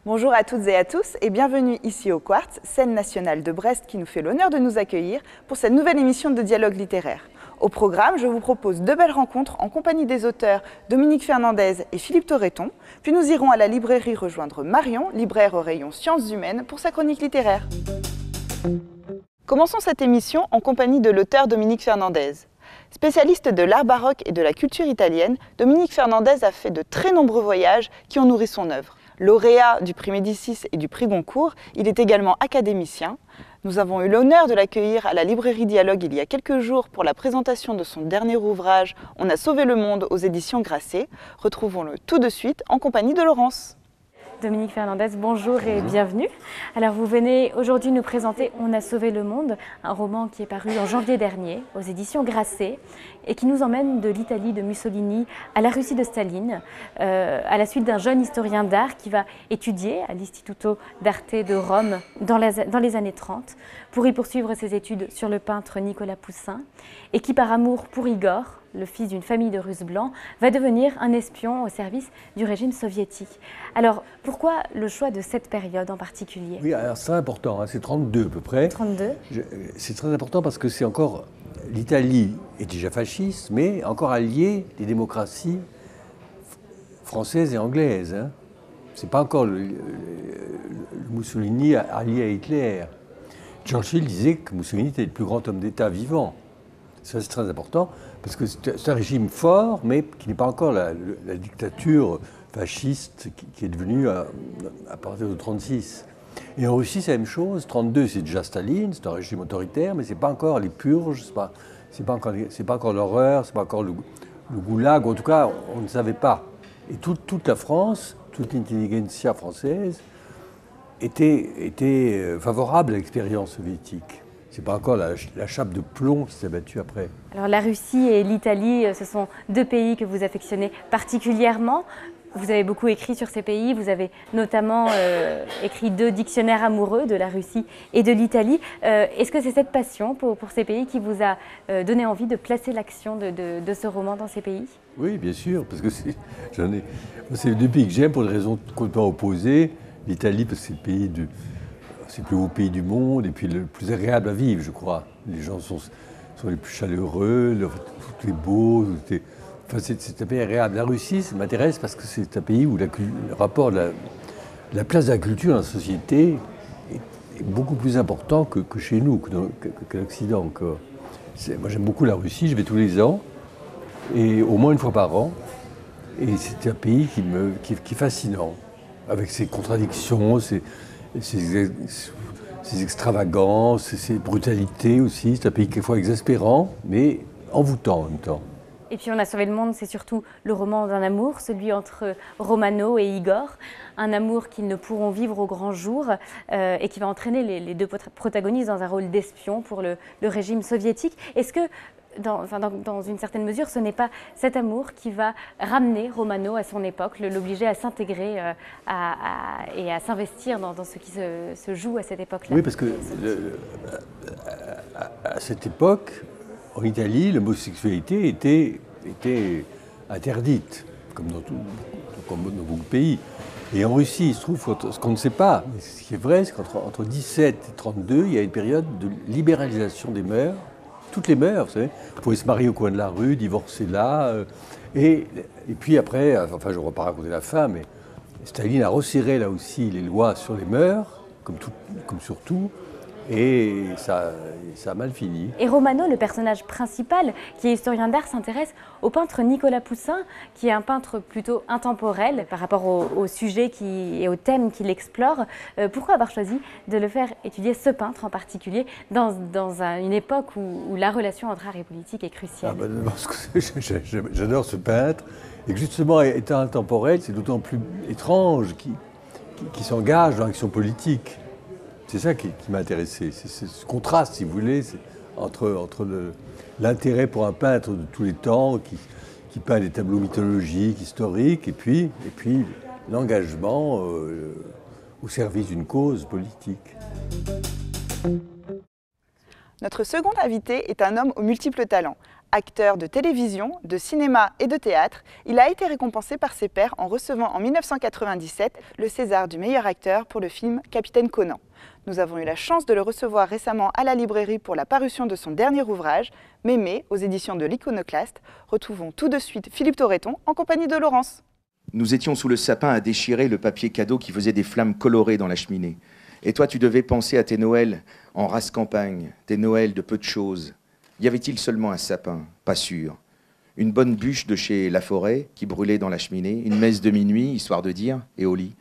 Bonjour à toutes et à tous et bienvenue ici au Quartz, scène nationale de Brest qui nous fait l'honneur de nous accueillir pour cette nouvelle émission de dialogue littéraire. Au programme, je vous propose deux belles rencontres en compagnie des auteurs Dominique Fernandez et Philippe Torreton, puis nous irons à la librairie rejoindre Marion, libraire au rayon Sciences humaines, pour sa chronique littéraire. Commençons cette émission en compagnie de l'auteur Dominique Fernandez. Spécialiste de l'art baroque et de la culture italienne, Dominique Fernandez a fait de très nombreux voyages qui ont nourri son œuvre. Lauréat du prix Médicis et du prix Goncourt, il est également académicien. Nous avons eu l'honneur de l'accueillir à la librairie Dialogue il y a quelques jours pour la présentation de son dernier ouvrage « On a sauvé le monde » aux éditions Grasset. Retrouvons-le tout de suite en compagnie de Laurence. Dominique Fernandez, bonjour et bienvenue. Alors vous venez aujourd'hui nous présenter « On a sauvé le monde », un roman qui est paru en janvier dernier aux éditions Grasset et qui nous emmène de l'Italie de Mussolini à la Russie de Staline, à la suite d'un jeune historien d'art qui va étudier à l'Istituto d'Arte de Rome dans les années 30 pour y poursuivre ses études sur le peintre Nicolas Poussin et qui, par amour pour Igor, le fils d'une famille de Russes blancs, va devenir un espion au service du régime soviétique. Alors, pourquoi le choix de cette période en particulier? Oui, alors c'est important, hein, c'est 32 à peu près. 32. C'est très important parce que c'est encore... L'Italie est déjà fasciste, mais encore alliée des démocraties françaises et anglaises. Hein. C'est pas encore le Mussolini allié à Hitler. Churchill disait que Mussolini était le plus grand homme d'État vivant. Ça, c'est très important, parce que c'est un régime fort, mais qui n'est pas encore la dictature fasciste qui est devenue à partir de 1936. Et en Russie, c'est la même chose. 1932, c'est déjà Staline, c'est un régime autoritaire, mais c'est pas encore les purges, c'est pas encore l'horreur, c'est pas encore le goulag. En tout cas, on ne savait pas. Et toute la France, toute l'intelligentsia française était favorable à l'expérience soviétique. C'est pas encore la chape de plomb qui s'est battue après. Alors la Russie et l'Italie, ce sont deux pays que vous affectionnez particulièrement. Vous avez beaucoup écrit sur ces pays, vous avez notamment écrit 2 dictionnaires amoureux de la Russie et de l'Italie. Est-ce que c'est cette passion pour ces pays qui vous a donné envie de placer l'action de ce roman dans ces pays? Oui, bien sûr, parce que c'est les deux pays que j'aime pour des raisons complètement opposées. L'Italie, parce que c'est le plus beau pays du monde et puis le plus agréable à vivre, je crois. Les gens sont les plus chaleureux, tout est beau, enfin, c'est un pays agréable. La Russie, ça m'intéresse parce que c'est un pays où le rapport de la place de la culture dans la société est beaucoup plus important que chez nous, que l'Occident encore. Moi, j'aime beaucoup la Russie, je vais tous les ans, et au moins une fois par an. Et c'est un pays qui est fascinant, avec ses contradictions, ses extravagances, ses brutalités aussi. C'est un pays quelquefois exaspérant, mais envoûtant en même temps. Et puis On a sauvé le monde, c'est surtout le roman d'un amour, celui entre Romano et Igor. Un amour qu'ils ne pourront vivre au grand jour et qui va entraîner les deux protagonistes dans un rôle d'espion pour le régime soviétique. Est-ce que, dans une certaine mesure, ce n'est pas cet amour qui va ramener Romano à son époque, l'obliger à s'intégrer et à s'investir dans ce qui se joue à cette époque-là? Oui, parce que à cette époque, en Italie, l'homosexualité était interdite, comme dans beaucoup de pays. Et en Russie, il se trouve, ce qu'on ne sait pas, mais ce qui est vrai, c'est qu'entre 17 et 32, il y a une période de libéralisation des mœurs. Toutes les mœurs, vous savez. Vous pouvez se marier au coin de la rue, divorcer là. Et puis après, enfin, je ne vais pas raconter la fin, mais Staline a resserré là aussi les lois sur les mœurs, comme sur tout. Et ça a mal fini. Et Romano, le personnage principal, qui est historien d'art, s'intéresse au peintre Nicolas Poussin, qui est un peintre plutôt intemporel par rapport au sujet et au thème qu'il explore. Pourquoi avoir choisi de le faire étudier, ce peintre en particulier, dans une époque où la relation entre art et politique est cruciale? Parce que j'adore ce peintre, et que justement, étant intemporel, c'est d'autant plus étrange qu'il s'engage dans l'action politique. C'est ça qui m'a intéressé, c'est ce contraste, si vous voulez, entre l'intérêt pour un peintre de tous les temps qui peint des tableaux mythologiques, historiques, et puis l'engagement au service d'une cause politique. Notre second invité est un homme aux multiples talents. Acteur de télévision, de cinéma et de théâtre, il a été récompensé par ses pairs en recevant en 1997 le César du meilleur acteur pour le film Capitaine Conan. Nous avons eu la chance de le recevoir récemment à la librairie pour la parution de son dernier ouvrage, Mémé, aux éditions de l'Iconoclaste. Retrouvons tout de suite Philippe Torreton en compagnie de Laurence. Nous étions sous le sapin à déchirer le papier cadeau qui faisait des flammes colorées dans la cheminée. Et toi, tu devais penser à tes Noëls en race campagne, tes Noëls de peu de choses. Y avait-il seulement un sapin? Pas sûr. Une bonne bûche de chez Laforêt qui brûlait dans la cheminée, une messe de minuit, histoire de dire, et au lit.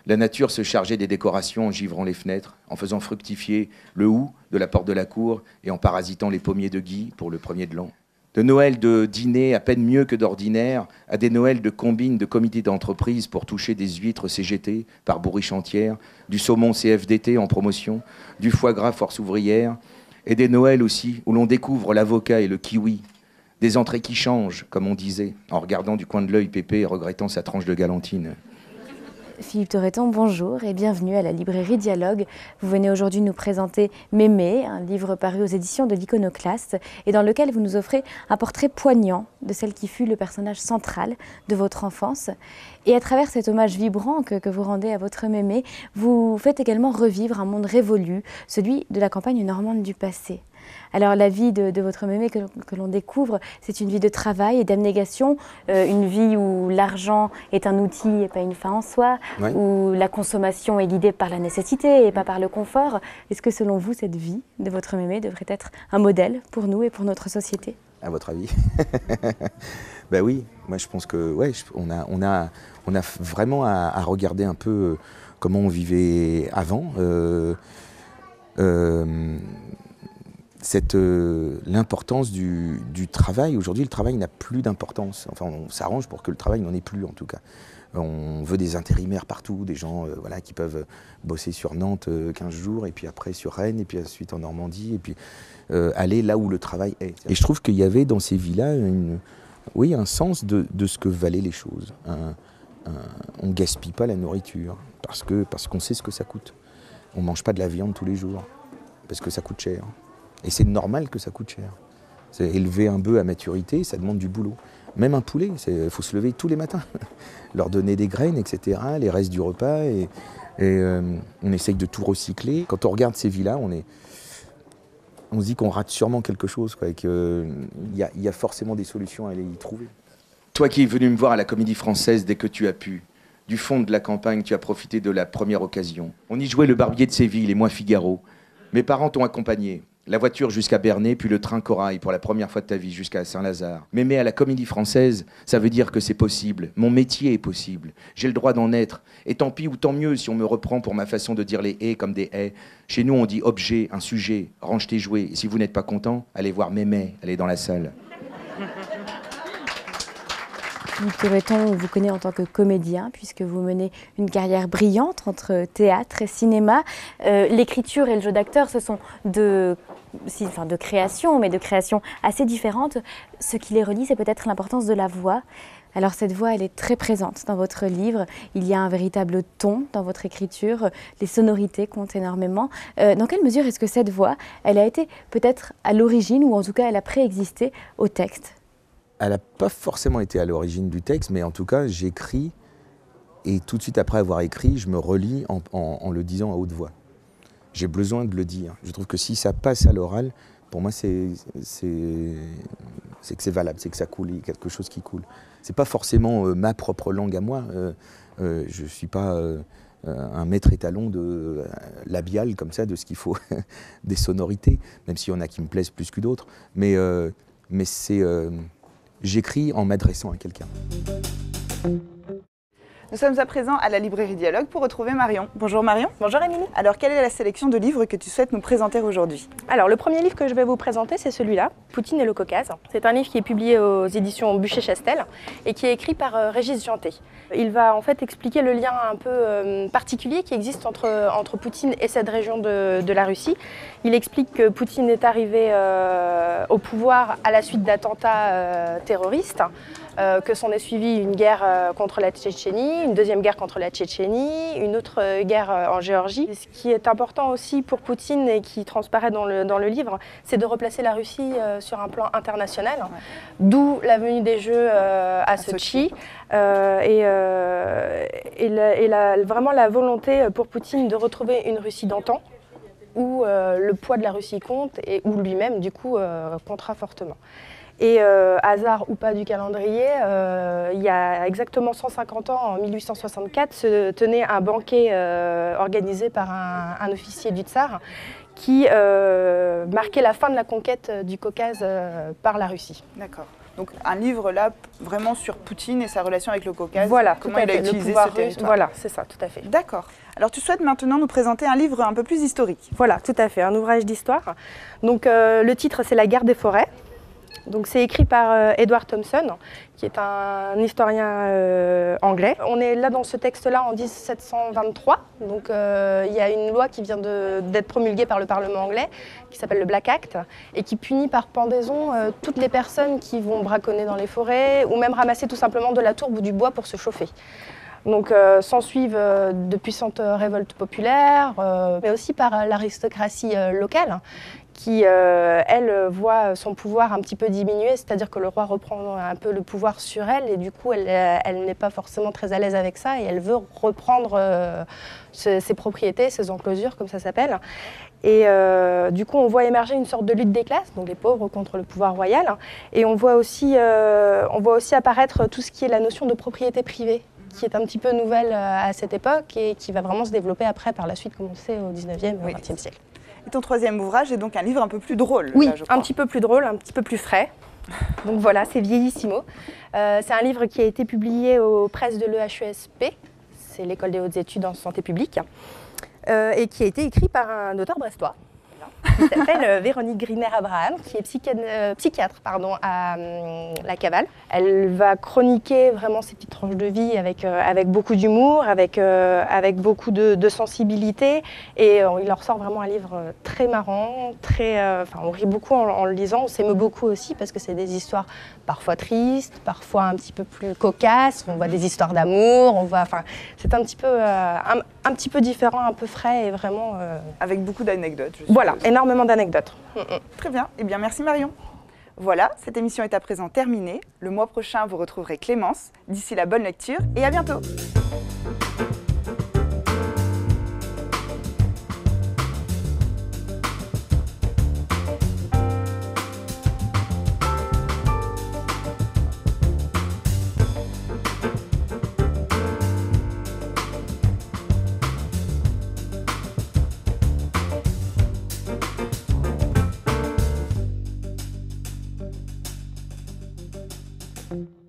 La nature se chargeait des décorations en givrant les fenêtres, en faisant fructifier le hou de la porte de la cour et en parasitant les pommiers de gui pour le premier de l'an. De Noël de dîner à peine mieux que d'ordinaire, à des Noëls de combines de comités d'entreprise pour toucher des huîtres CGT par bourriche entière, du saumon CFDT en promotion, du foie gras force ouvrière, et des Noëls aussi où l'on découvre l'avocat et le kiwi, des entrées qui changent, comme on disait, en regardant du coin de l'œil Pépé et regrettant sa tranche de galantine. Philippe Torreton, bonjour et bienvenue à la librairie Dialogue. Vous venez aujourd'hui nous présenter Mémé, un livre paru aux éditions de l'Iconoclaste et dans lequel vous nous offrez un portrait poignant de celle qui fut le personnage central de votre enfance. Et à travers cet hommage vibrant que vous rendez à votre Mémé, vous faites également revivre un monde révolu, celui de la campagne normande du passé. Alors la vie de votre Mémé que l'on découvre, c'est une vie de travail et d'abnégation, une vie où l'argent est un outil et pas une fin en soi, Ouais. où la consommation est guidée par la nécessité et pas par le confort. Est-ce que selon vous, cette vie de votre Mémé devrait être un modèle pour nous et pour notre société? À votre avis? Ben oui, moi je pense que ouais, on a vraiment à regarder un peu comment on vivait avant. L'importance du travail. Aujourd'hui, le travail n'a plus d'importance. Enfin, on s'arrange pour que le travail n'en ait plus, en tout cas. On veut des intérimaires partout, des gens voilà, qui peuvent bosser sur Nantes 15 jours, et puis après sur Rennes, et puis ensuite en Normandie, et puis aller là où le travail est. Et je trouve qu'il y avait dans ces villas un sens de ce que valaient les choses. On ne gaspille pas la nourriture, parce qu'on sait ce que ça coûte. On ne mange pas de la viande tous les jours, parce que ça coûte cher. Et c'est normal que ça coûte cher. Élever un bœuf à maturité, ça demande du boulot. Même un poulet, il faut se lever tous les matins, leur donner des graines, etc., les restes du repas, et on essaye de tout recycler. Quand on regarde ces villas, on se dit qu'on rate sûrement quelque chose, quoi, et qu'il y a forcément des solutions à aller y trouver. Toi qui es venu me voir à la Comédie Française dès que tu as pu, du fond de la campagne, tu as profité de la première occasion. On y jouait Le Barbier de Séville et moi Figaro. Mes parents t'ont accompagné. La voiture jusqu'à Bernay, puis le train Corail pour la première fois de ta vie jusqu'à Saint-Lazare. Mémé à la Comédie Française, ça veut dire que c'est possible. Mon métier est possible. J'ai le droit d'en être. Et tant pis ou tant mieux si on me reprend pour ma façon de dire les haies comme des haies. Chez nous, on dit objet, un sujet, range tes jouets. Et si vous n'êtes pas content, allez voir Mémé, elle est dans la salle. Philippe Torreton, on vous connaît en tant que comédien, puisque vous menez une carrière brillante entre théâtre et cinéma. L'écriture et le jeu d'acteur, ce sont de création, mais de création assez différentes. Ce qui les relie, c'est peut-être l'importance de la voix. Alors cette voix, elle est très présente dans votre livre. Il y a un véritable ton dans votre écriture. Les sonorités comptent énormément. Dans quelle mesure est-ce que cette voix, elle a été peut-être à l'origine, ou en tout cas elle a préexisté au texte ? Elle n'a pas forcément été à l'origine du texte, mais en tout cas, j'écris, et tout de suite après avoir écrit, je me relis en le disant à haute voix. J'ai besoin de le dire. Je trouve que si ça passe à l'oral, pour moi, c'est que c'est valable, c'est que ça coule, il y a quelque chose qui coule. C'est pas forcément ma propre langue à moi. Je suis pas un maître étalon labial comme ça, de ce qu'il faut, des sonorités, même s'il y en a qui me plaisent plus que d'autres. Mais c'est... j'écris en m'adressant à quelqu'un. Nous sommes à présent à la librairie Dialogue pour retrouver Marion. Bonjour Marion. Bonjour Émilie. Alors, quelle est la sélection de livres que tu souhaites nous présenter aujourd'hui? Alors, le premier livre que je vais vous présenter, c'est celui-là, Poutine et le Caucase. C'est un livre qui est publié aux éditions Buchet-Chastel et qui est écrit par Régis Janté. Il va en fait expliquer le lien un peu particulier qui existe entre Poutine et cette région de la Russie. Il explique que Poutine est arrivé au pouvoir à la suite d'attentats terroristes. que s'en est suivi une guerre contre la Tchétchénie, une deuxième guerre contre la Tchétchénie, une autre guerre en Géorgie. Ce qui est important aussi pour Poutine et qui transparaît dans le livre, c'est de replacer la Russie sur un plan international, d'où la venue des Jeux à Sotchi vraiment la volonté pour Poutine de retrouver une Russie d'antan, où le poids de la Russie compte et où lui-même, du coup, comptera fortement. Et hasard ou pas du calendrier, il y a exactement 150 ans, en 1864, se tenait un banquet organisé par un officier du Tsar qui marquait la fin de la conquête du Caucase par la Russie. D'accord. Donc un livre là, vraiment sur Poutine et sa relation avec le Caucase, voilà, comment il a utilisé ce territoire. Voilà, c'est ça, tout à fait. D'accord. Alors tu souhaites maintenant nous présenter un livre un peu plus historique. Voilà, tout à fait, un ouvrage d'histoire. Donc le titre, c'est La guerre des forêts. Donc c'est écrit par Edward Thompson, qui est un historien anglais. On est là dans ce texte-là en 1723. Donc il y a une loi qui vient d'être promulguée par le Parlement anglais, qui s'appelle le Black Act, et qui punit par pendaison toutes les personnes qui vont braconner dans les forêts ou même ramasser tout simplement de la tourbe ou du bois pour se chauffer. Donc s'ensuivent de puissantes révoltes populaires, mais aussi par l'aristocratie locale, qui, elle, voit son pouvoir un petit peu diminuer, c'est-à-dire que le roi reprend un peu le pouvoir sur elle, et du coup, elle n'est pas forcément très à l'aise avec ça, et elle veut reprendre ses propriétés, ses enclosures, comme ça s'appelle. Et du coup, on voit émerger une sorte de lutte des classes, donc les pauvres contre le pouvoir royal, et on voit aussi apparaître tout ce qui est la notion de propriété privée, qui est un petit peu nouvelle à cette époque, et qui va vraiment se développer après, par la suite, comme on sait, au 19e et au 20e siècle. Et ton troisième ouvrage est donc un livre un peu plus drôle. Oui, là, je crois. un petit peu plus drôle, un petit peu plus frais. Donc voilà, c'est Vieillissimo. C'est un livre qui a été publié aux presses de l'EHESP, c'est l'école des hautes études en santé publique, et qui a été écrit par un auteur brestois, qui s'appelle Véronique Griner-Abraham, qui est psychiatre à la Cavale. Elle va chroniquer vraiment ses petites tranches de vie avec beaucoup d'humour, avec beaucoup de sensibilité, et il en ressort vraiment un livre très marrant, on rit beaucoup en le lisant, on s'émeut beaucoup aussi parce que c'est des histoires parfois tristes, parfois un petit peu plus cocasses, on voit des histoires d'amour, c'est un petit peu différent, un peu frais et vraiment... Avec beaucoup d'anecdotes. Voilà, énormément d'anecdotes. Très bien, eh bien merci Marion. Voilà, cette émission est à présent terminée. Le mois prochain, vous retrouverez Clémence. D'ici là, bonne lecture et à bientôt. Thank you.